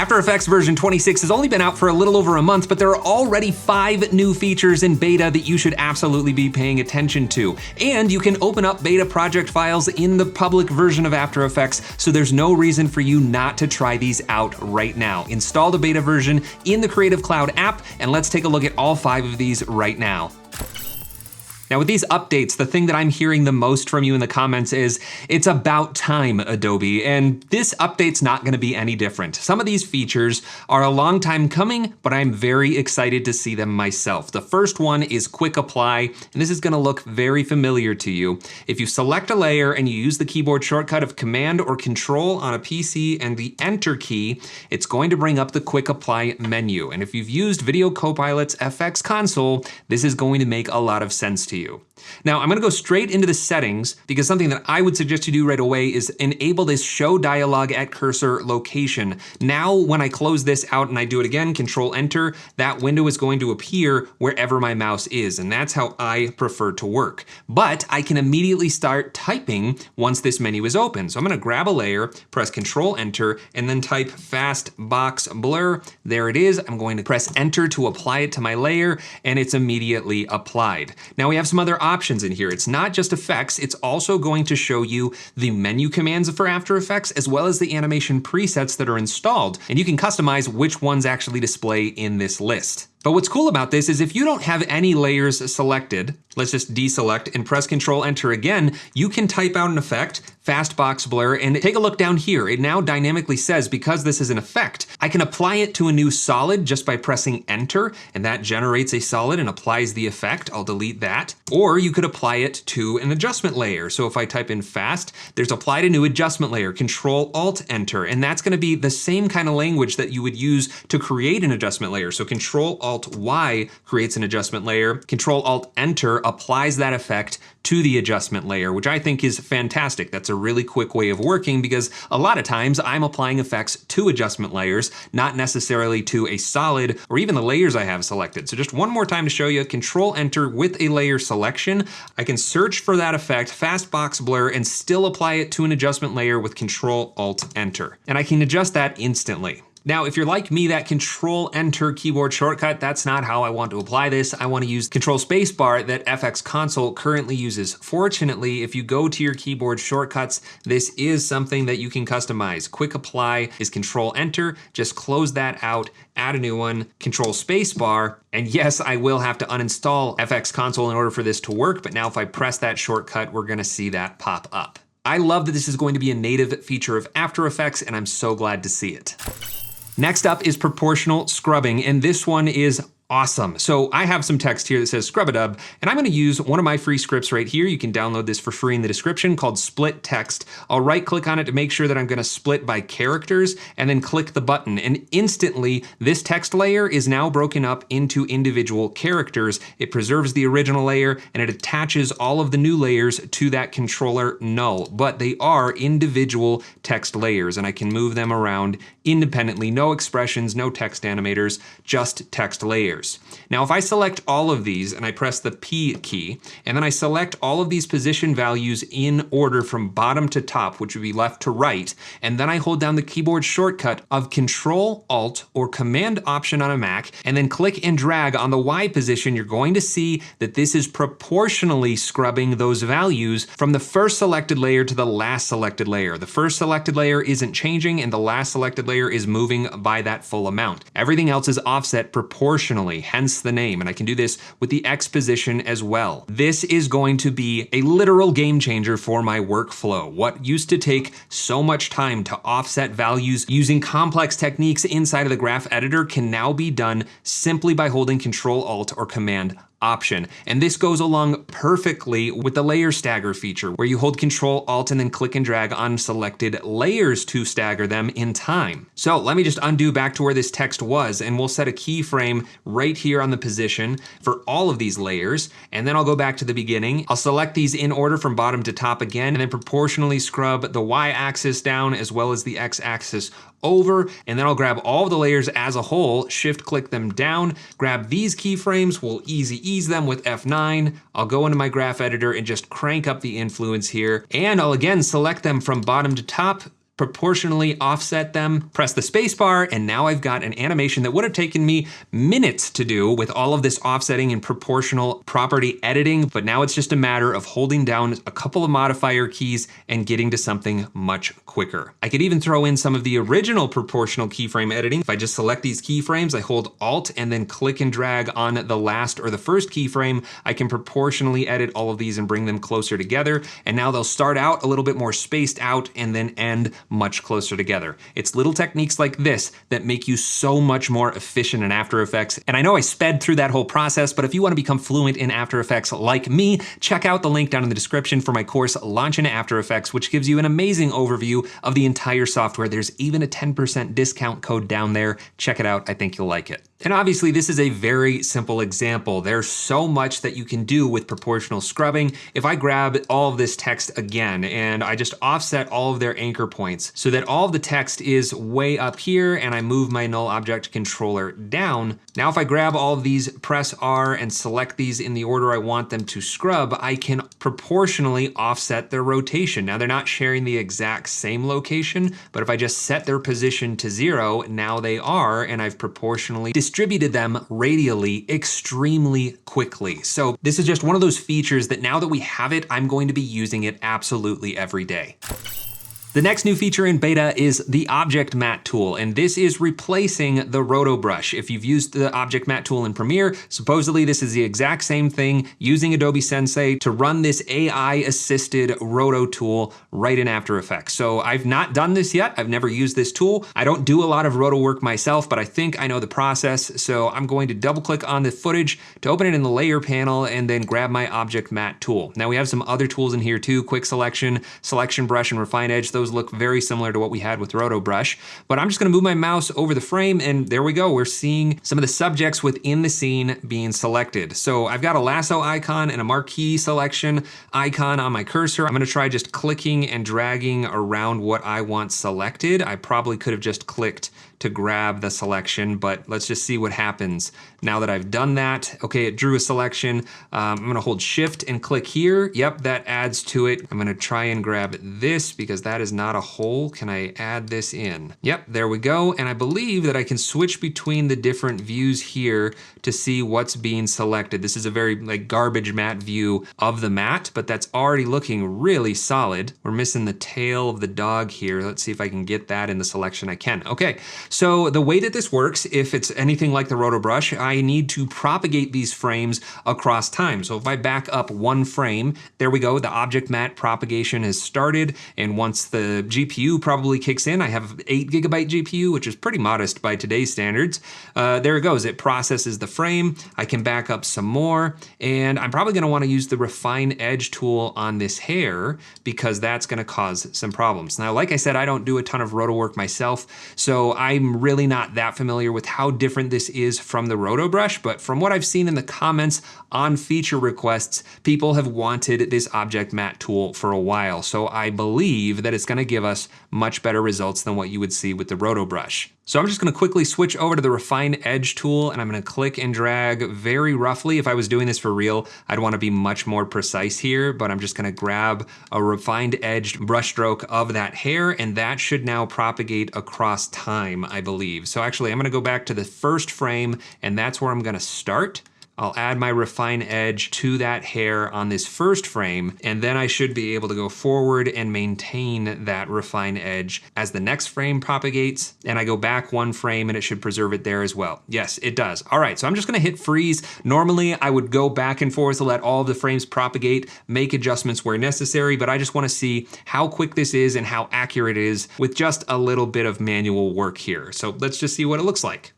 After Effects version 26 has only been out for a little over a month, but there are already 5 new features in beta that you should absolutely be paying attention to. And you can open up beta project files in the public version of After Effects, so there's no reason for you not to try these out right now. Install the beta version in the Creative Cloud app, and let's take a look at all 5 of these right now. Now with these updates, the thing that I'm hearing the most from you in the comments is, it's about time, Adobe, and this update's not gonna be any different. Some of these features are a long time coming, but I'm very excited to see them myself. The first one is Quick Apply, and this is gonna look very familiar to you. If you select a layer and you use the keyboard shortcut of Command or Control on a PC and the Enter key, it's going to bring up the Quick Apply menu. And if you've used Video Copilot's FX console, this is going to make a lot of sense to you. Now I'm gonna go straight into the settings because something that I would suggest you do right away is enable this show dialog at cursor location. Now when I close this out and I do it again, Control Enter, that window is going to appear wherever my mouse is, and that's how I prefer to work. But I can immediately start typing once this menu is open. So I'm gonna grab a layer, press Control Enter, and then type Fast Box Blur. There it is. I'm going to press Enter to apply it to my layer, and it's immediately applied. Now we have some other options in here. It's not just effects, it's also going to show you the menu commands for After Effects as well as the animation presets that are installed, and you can customize which ones actually display in this list. But what's cool about this is if you don't have any layers selected, let's just deselect and press Control Enter again, you can type out an effect, Fast Box Blur, and take a look down here. It now dynamically says, because this is an effect, I can apply it to a new solid just by pressing Enter, and that generates a solid and applies the effect. I'll delete that. Or you could apply it to an adjustment layer. So if I type in Fast, there's apply to new adjustment layer, Control Alt Enter, and that's gonna be the same kind of language that you would use to create an adjustment layer. So Control Alt Y creates an adjustment layer, Control Alt Enter applies that effect to the adjustment layer, which I think is fantastic. That's a really quick way of working because a lot of times I'm applying effects to adjustment layers, not necessarily to a solid or even the layers I have selected. So just one more time to show you, Control Enter with a layer selection. I can search for that effect, Fast Box Blur, and still apply it to an adjustment layer with Control Alt Enter. And I can adjust that instantly. Now, if you're like me, that Control Enter keyboard shortcut, that's not how I want to apply this. I want to use Control Spacebar that FX Console currently uses. Fortunately, if you go to your keyboard shortcuts, this is something that you can customize. Quick Apply is Control Enter, just close that out, add a new one, Control Spacebar, and yes, I will have to uninstall FX Console in order for this to work, but now if I press that shortcut, we're gonna see that pop up. I love that this is going to be a native feature of After Effects, and I'm so glad to see it. Next up is proportional scrubbing, and this one is awesome. So I have some text here that says Scrub-a-Dub, and I'm gonna use one of my free scripts right here. You can download this for free in the description, called Split Text. I'll right click on it to make sure that I'm gonna split by characters, and then click the button. And instantly, this text layer is now broken up into individual characters. It preserves the original layer, and it attaches all of the new layers to that controller null. But they are individual text layers, and I can move them around independently. No expressions, no text animators, just text layers. Now, if I select all of these and I press the P key, and then I select all of these position values in order from bottom to top, which would be left to right, and then I hold down the keyboard shortcut of Control Alt or Command Option on a Mac, and then click and drag on the Y position, you're going to see that this is proportionally scrubbing those values from the first selected layer to the last selected layer. The first selected layer isn't changing, and the last selected layer is moving by that full amount. Everything else is offset proportionally, hence the name, and I can do this with the X position as well. This is going to be a literal game changer for my workflow. What used to take so much time to offset values using complex techniques inside of the graph editor can now be done simply by holding Control Alt or Command Option. And this goes along perfectly with the layer stagger feature, where you hold Control Alt and then click and drag on selected layers to stagger them in time. So let me just undo back to where this text was, and we'll set a keyframe right here on the position for all of these layers. And then I'll go back to the beginning. I'll select these in order from bottom to top again, and then proportionally scrub the Y axis down as well as the X axis over, and then I'll grab all of the layers as a whole, shift click them down, grab these keyframes, we'll easy ease them with F9. I'll go into my graph editor and just crank up the influence here, and I'll again select them from bottom to top, proportionally offset them, press the space bar, and now I've got an animation that would have taken me minutes to do with all of this offsetting and proportional property editing, but now it's just a matter of holding down a couple of modifier keys and getting to something much quicker. I could even throw in some of the original proportional keyframe editing. If I just select these keyframes, I hold Alt and then click and drag on the last or the first keyframe, I can proportionally edit all of these and bring them closer together, and now they'll start out a little bit more spaced out and then end much closer together. It's little techniques like this that make you so much more efficient in After Effects. And I know I sped through that whole process, but if you want to become fluent in After Effects like me, check out the link down in the description for my course, Launch into After Effects, which gives you an amazing overview of the entire software. There's even a 10% discount code down there. Check it out. I think you'll like it. And obviously this is a very simple example. There's so much that you can do with proportional scrubbing. If I grab all of this text again and I just offset all of their anchor points so that all of the text is way up here and I move my null object controller down, now if I grab all of these, press R and select these in the order I want them to scrub, I can proportionally offset their rotation. Now they're not sharing the exact same location, but if I just set their position to 0, now they are, and I've proportionally distributed them radially extremely quickly. So this is just one of those features that now that we have it, I'm going to be using it absolutely every day. The next new feature in beta is the Object Matte tool, and this is replacing the Roto Brush. If you've used the Object Matte tool in Premiere, supposedly this is the exact same thing, using Adobe Sensei to run this AI-assisted Roto tool right in After Effects. So I've not done this yet. I've never used this tool. I don't do a lot of Roto work myself, but I think I know the process. So I'm going to double click on the footage to open it in the layer panel and then grab my Object Matte tool. Now we have some other tools in here too, Quick Selection, Selection Brush, and Refine Edge. Those look very similar to what we had with Roto Brush, but I'm just gonna move my mouse over the frame and there we go. We're seeing some of the subjects within the scene being selected. So I've got a lasso icon and a marquee selection icon on my cursor. I'm gonna try just clicking and dragging around what I want selected. I probably could have just clicked to grab the selection, but let's just see what happens now that I've done that. Okay, it drew a selection. I'm gonna hold Shift and click here. Yep, that adds to it. I'm gonna try and grab this because that is not a hole. Can I add this in? Yep, there we go. And I believe that I can switch between the different views here to see what's being selected. This is a very like garbage matte view of the matte, but that's already looking really solid. We're missing the tail of the dog here. Let's see if I can get that in the selection. I can. Okay. So the way that this works, if it's anything like the Roto Brush, I need to propagate these frames across time. So if I back up one frame, there we go, the Object Matte propagation has started. And once the GPU probably kicks in, I have 8 GB GPU, which is pretty modest by today's standards. There it goes, it processes the frame. I can back up some more, and I'm probably gonna wanna use the Refine Edge tool on this hair because that's gonna cause some problems. Now, like I said, I don't do a ton of Roto work myself, so I'm really not that familiar with how different this is from the Roto Brush, but from what I've seen in the comments on feature requests, people have wanted this Object Matte tool for a while. So I believe that it's gonna give us much better results than what you would see with the Roto Brush. So I'm just gonna quickly switch over to the Refine Edge tool and I'm gonna click and drag very roughly. If I was doing this for real, I'd wanna be much more precise here, but I'm just gonna grab a refined edged brush stroke of that hair and that should now propagate across time, I believe. So actually I'm gonna go back to the first frame and that's where I'm gonna start. I'll add my refine edge to that hair on this first frame, and then I should be able to go forward and maintain that refine edge as the next frame propagates, and I go back one frame and it should preserve it there as well. Yes, it does. All right, so I'm just gonna hit freeze. Normally I would go back and forth to let all of the frames propagate, make adjustments where necessary, but I just wanna see how quick this is and how accurate it is with just a little bit of manual work here. So let's just see what it looks like.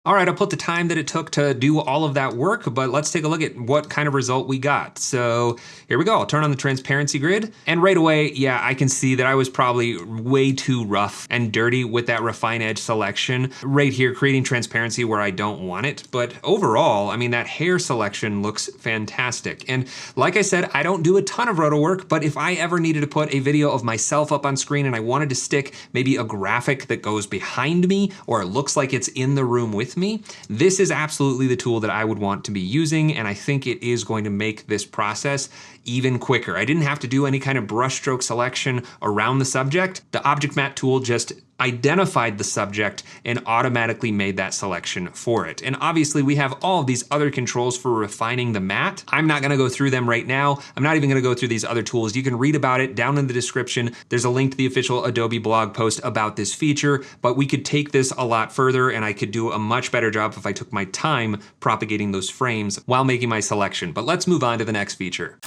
All right, I'll put the time that it took to do all of that work, but let's take a look at what kind of result we got. So here we go, I'll turn on the transparency grid, and right away, yeah, I can see that I was probably way too rough and dirty with that refine edge selection right here, creating transparency where I don't want it. But overall, I mean, that hair selection looks fantastic. And like I said, I don't do a ton of roto work, but if I ever needed to put a video of myself up on screen and I wanted to stick maybe a graphic that goes behind me or it looks like it's in the room with me, this is absolutely the tool that I would want to be using, and I think it is going to make this process even quicker. I didn't have to do any kind of brushstroke selection around the subject. The Object Matte tool just identified the subject and automatically made that selection for it. And obviously we have all of these other controls for refining the matte. I'm not gonna go through them right now. I'm not even gonna go through these other tools. You can read about it down in the description. There's a link to the official Adobe blog post about this feature, but we could take this a lot further and I could do a much better job if I took my time propagating those frames while making my selection. But let's move on to the next feature,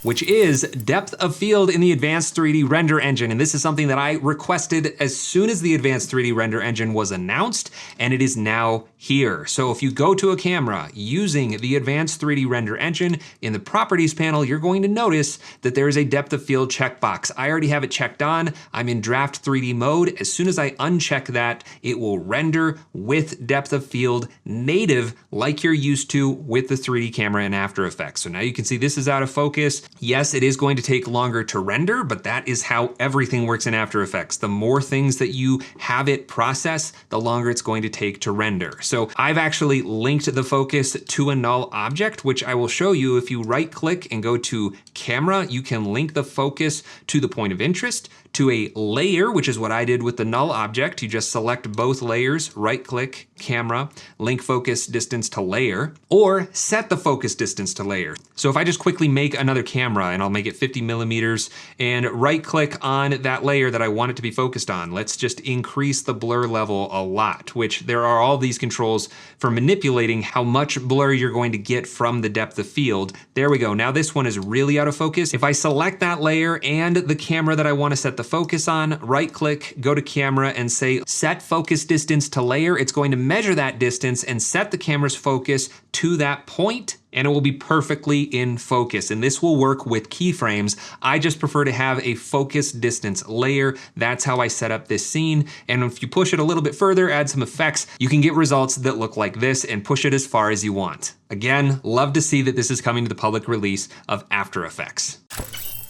which is depth of field in the Advanced 3D Render Engine. And this is something that I requested as soon as the Advanced 3D Render Engine was announced, and it is now here. So if you go to a camera using the Advanced 3D Render Engine, in the Properties panel, you're going to notice that there is a depth of field checkbox. I already have it checked on. I'm in Draft 3D mode. As soon as I uncheck that, it will render with depth of field native like you're used to with the 3D camera in After Effects. So now you can see this is out of focus. Yes, it is going to take longer to render, but that is how everything works in After Effects. The more things that you have it process, the longer it's going to take to render. So I've actually linked the focus to a null object, which I will show you. If you right click and go to camera, you can link the focus to the point of interest, to a layer, which is what I did with the null object. You just select both layers, right click, camera, link focus distance to layer, or set the focus distance to layer. So if I just quickly make another camera and I'll make it 50 millimeters and right click on that layer that I want it to be focused on, let's just increase the blur level a lot, which there are all these controls for manipulating how much blur you're going to get from the depth of field. There we go. Now this one is really out of focus. If I select that layer and the camera that I want to set the focus on, right click, go to camera and say set focus distance to layer, it's going to measure that distance and set the camera's focus to that point, and it will be perfectly in focus. And this will work with keyframes. I just prefer to have a focus distance layer. That's how I set up this scene. And if you push it a little bit further, add some effects, you can get results that look like this and push it as far as you want. Again, love to see that this is coming to the public release of After Effects.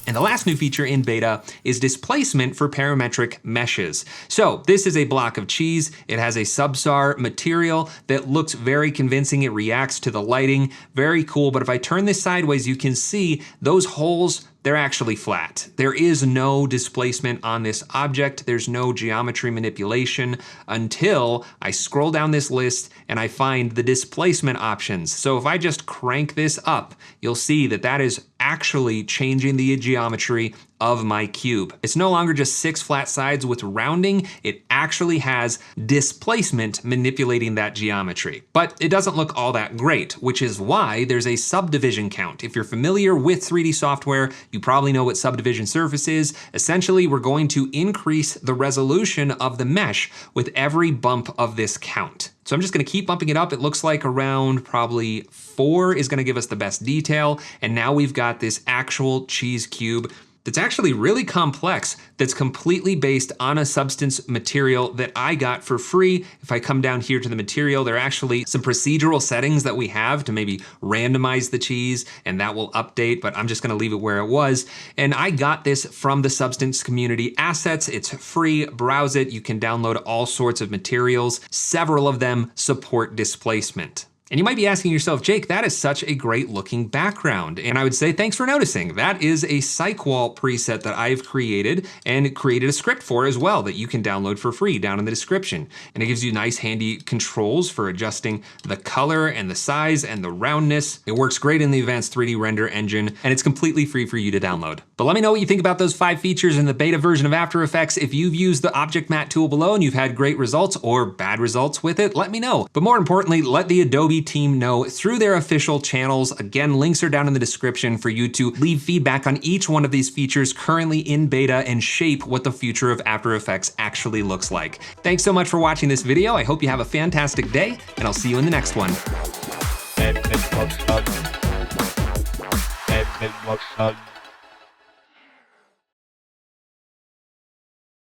And the last new feature in beta is displacement for parametric meshes. So this is a block of cheese. It has a subsar material that looks very convincing. It reacts to the lighting, very cool. But if I turn this sideways, you can see those holes, they're actually flat. There is no displacement on this object. There's no geometry manipulation until I scroll down this list and I find the displacement options. So if I just crank this up, you'll see that that is actually changing the geometry of my cube. It's no longer just 6 flat sides with rounding, it actually has displacement manipulating that geometry. But it doesn't look all that great, which is why there's a subdivision count. If you're familiar with 3D software, you probably know what subdivision surface is. Essentially, we're going to increase the resolution of the mesh with every bump of this count. So I'm just gonna keep bumping it up. It looks like around probably 4 is gonna give us the best detail. And now we've got this actual cheese cube that's actually really complex, that's completely based on a substance material that I got for free. If I come down here to the material, there are actually some procedural settings that we have to maybe randomize the cheese, and that will update, but I'm just gonna leave it where it was. And I got this from the Substance Community Assets. It's free, browse it. You can download all sorts of materials. Several of them support displacement. And you might be asking yourself, Jake, that is such a great looking background. And I would say, thanks for noticing. That is a Cycwall preset that I've created and created a script for as well that you can download for free down in the description. And it gives you nice handy controls for adjusting the color and the size and the roundness. It works great in the Advanced 3D Render Engine, and it's completely free for you to download. But let me know what you think about those 5 features in the beta version of After Effects. If you've used the Object Matte tool below and you've had great results or bad results with it, let me know. But more importantly, let the Adobe team know through their official channels. Again, links are down in the description for you to leave feedback on each one of these features currently in beta and shape what the future of After Effects actually looks like. Thanks so much for watching this video. I hope you have a fantastic day, and I'll see you in the next one.